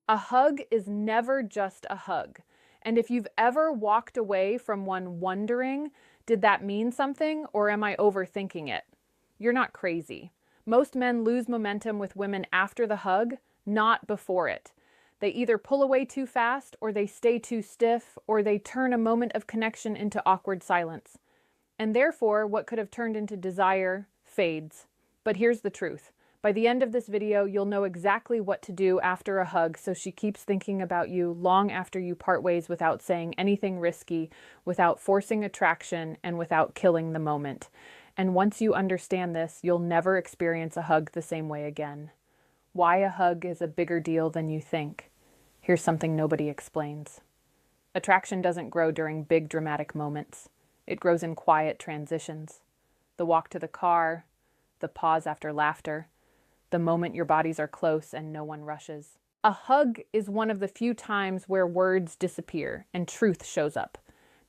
A hug is never just a hug. And if you've ever walked away from one wondering, did that mean something or am I overthinking it? You're not crazy. Most men lose momentum with women after the hug, not before it. They either pull away too fast, or they stay too stiff, or they turn a moment of connection into awkward silence. And therefore, what could have turned into desire fades. But here's the truth. By the end of this video, you'll know exactly what to do after a hug so she keeps thinking about you long after you part ways without saying anything risky, without forcing attraction, and without killing the moment. And once you understand this, you'll never experience a hug the same way again. Why a hug is a bigger deal than you think. Here's something nobody explains. Attraction doesn't grow during big dramatic moments. It grows in quiet transitions. The walk to the car, the pause after laughter, the moment your bodies are close and no one rushes. A hug is one of the few times where words disappear and truth shows up.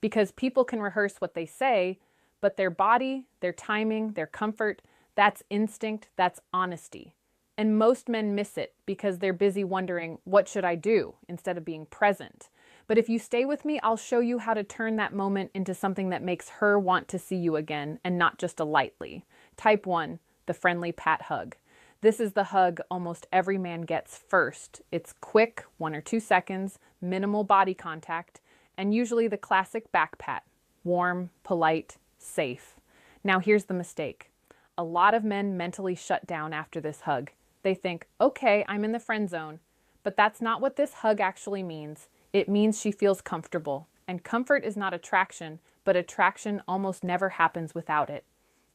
Because people can rehearse what they say, but their body, their timing, their comfort, that's instinct, that's honesty. And most men miss it because they're busy wondering, what should I do, instead of being present. But if you stay with me, I'll show you how to turn that moment into something that makes her want to see you again and not just a lightly. Type 1, the friendly pat hug. This is the hug almost every man gets first. It's quick, 1 or 2 seconds, minimal body contact, and usually the classic back pat. Warm, polite, safe. Now here's the mistake. A lot of men mentally shut down after this hug. They think, okay, I'm in the friend zone. But that's not what this hug actually means. It means she feels comfortable. And comfort is not attraction, but attraction almost never happens without it.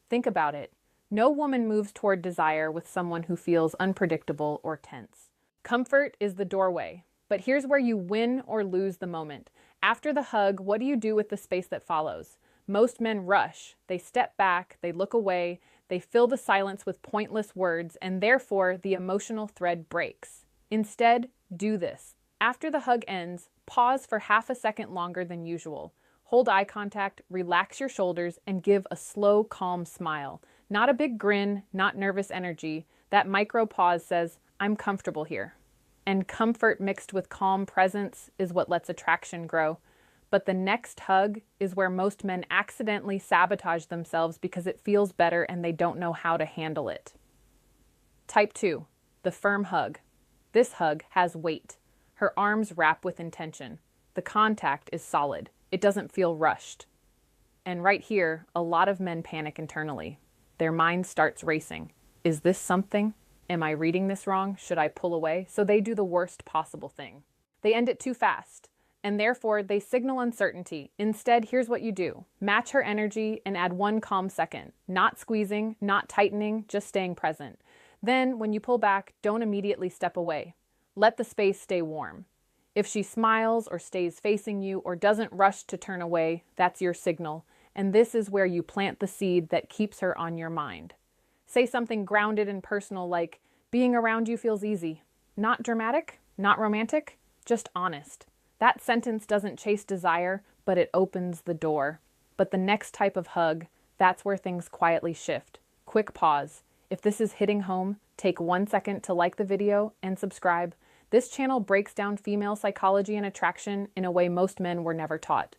Think about it. No woman moves toward desire with someone who feels unpredictable or tense. Comfort is the doorway, but here's where you win or lose the moment. After the hug, what do you do with the space that follows? Most men rush. They step back, they look away, they fill the silence with pointless words, and therefore the emotional thread breaks. Instead, do this. After the hug ends, pause for half a second longer than usual. Hold eye contact, relax your shoulders, and give a slow, calm smile. Not a big grin, not nervous energy. That micro pause says, I'm comfortable here. And comfort mixed with calm presence is what lets attraction grow. But the next hug is where most men accidentally sabotage themselves because it feels better and they don't know how to handle it. Type 2, the firm hug. This hug has weight. Her arms wrap with intention. The contact is solid. It doesn't feel rushed. And right here, a lot of men panic internally. Their mind starts racing. Is this something? Am I reading this wrong? Should I pull away? So they do the worst possible thing. They end it too fast, and therefore they signal uncertainty. Instead, here's what you do. Match her energy and add 1 calm second. Not squeezing, not tightening, just staying present. Then, when you pull back, don't immediately step away. Let the space stay warm. If she smiles or stays facing you or doesn't rush to turn away, that's your signal. And this is where you plant the seed that keeps her on your mind. Say something grounded and personal like, being around you feels easy. Not dramatic, not romantic, just honest. That sentence doesn't chase desire, but it opens the door. But the next type of hug, that's where things quietly shift. Quick pause. If this is hitting home, take 1 second to like the video and subscribe. This channel breaks down female psychology and attraction in a way most men were never taught.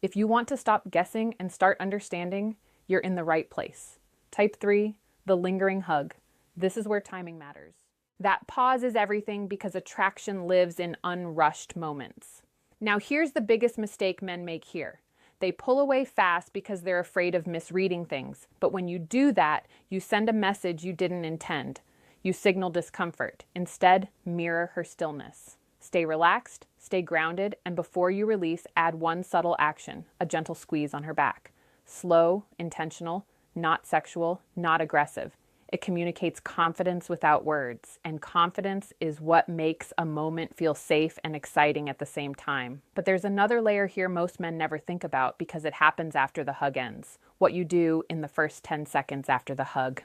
If you want to stop guessing and start understanding, you're in the right place. Type 3, the lingering hug. This is where timing matters. That pause is everything because attraction lives in unrushed moments. Now here's the biggest mistake men make here. They pull away fast because they're afraid of misreading things. But when you do that, you send a message you didn't intend. You signal discomfort. Instead, mirror her stillness. Stay relaxed, stay grounded, and before you release, add 1 subtle action, a gentle squeeze on her back. Slow, intentional, not sexual, not aggressive. It communicates confidence without words, and confidence is what makes a moment feel safe and exciting at the same time. But there's another layer here most men never think about because it happens after the hug ends. What you do in the first 10 seconds after the hug.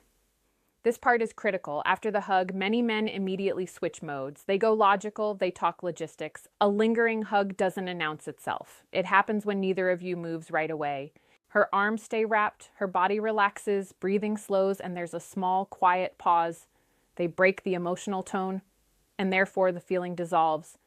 This part is critical. After the hug, many men immediately switch modes. They go logical, they talk logistics. A lingering hug doesn't announce itself. It happens when neither of you moves right away. Her arms stay wrapped, her body relaxes, breathing slows, and there's a small, quiet pause. They break the emotional tone, and therefore the feeling dissolves.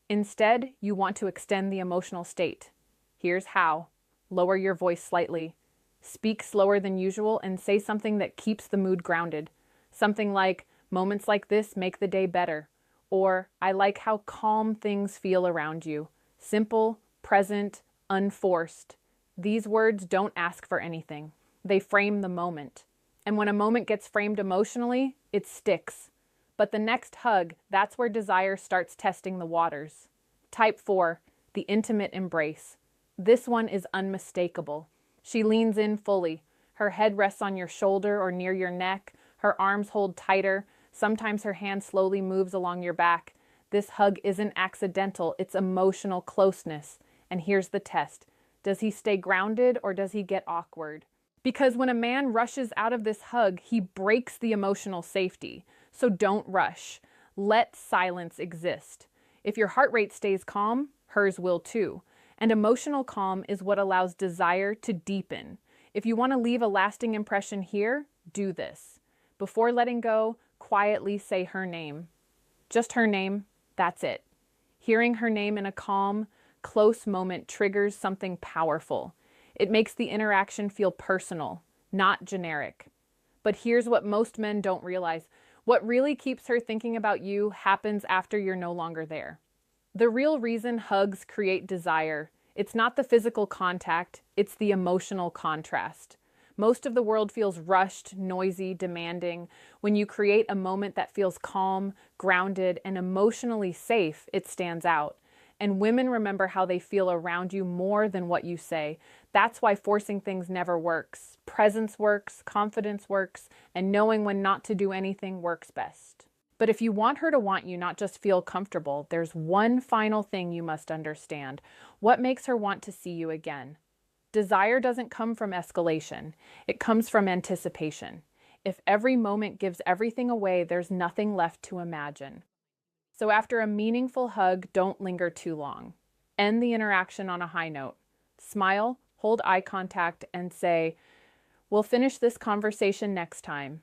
Instead, you want to extend the emotional state. Here's how. Lower your voice slightly. Speak slower than usual and say something that keeps the mood grounded. Something like, "Moments like this make the day better," or "I like how calm things feel around you." Simple, present, unforced. These words don't ask for anything. They frame the moment. And when a moment gets framed emotionally, it sticks. But the next hug, that's where desire starts testing the waters. Type 4, the intimate embrace. This one is unmistakable. She leans in fully. Her head rests on your shoulder or near your neck. Her arms hold tighter. Sometimes her hand slowly moves along your back. This hug isn't accidental, it's emotional closeness. And here's the test. Does he stay grounded or does he get awkward? Because when a man rushes out of this hug, he breaks the emotional safety. So don't rush. Let silence exist. If your heart rate stays calm, hers will too. And emotional calm is what allows desire to deepen. If you want to leave a lasting impression here, do this. Before letting go, quietly say her name. Just her name, that's it. Hearing her name in a calm, close moment triggers something powerful. It makes the interaction feel personal, not generic. But here's what most men don't realize. What really keeps her thinking about you happens after you're no longer there. The real reason hugs create desire, it's not the physical contact, it's the emotional contrast. Most of the world feels rushed, noisy, demanding. When you create a moment that feels calm, grounded, and emotionally safe, it stands out. And women remember how they feel around you more than what you say. That's why forcing things never works. Presence works, confidence works, and knowing when not to do anything works best. But if you want her to want you, not just feel comfortable, there's one final thing you must understand. What makes her want to see you again? Desire doesn't come from escalation. It comes from anticipation. If every moment gives everything away, there's nothing left to imagine. So after a meaningful hug, don't linger too long. End the interaction on a high note. Smile, hold eye contact, and say, "We'll finish this conversation next time."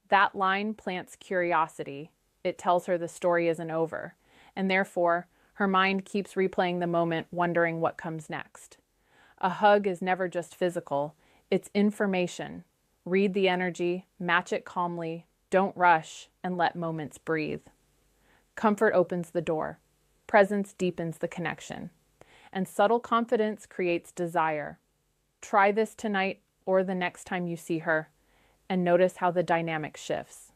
That line plants curiosity. It tells her the story isn't over. And therefore, her mind keeps replaying the moment, wondering what comes next. A hug is never just physical. It's information. Read the energy, match it calmly, don't rush, and let moments breathe. Comfort opens the door. Presence deepens the connection. And subtle confidence creates desire. Try this tonight or the next time you see her, and notice how the dynamic shifts.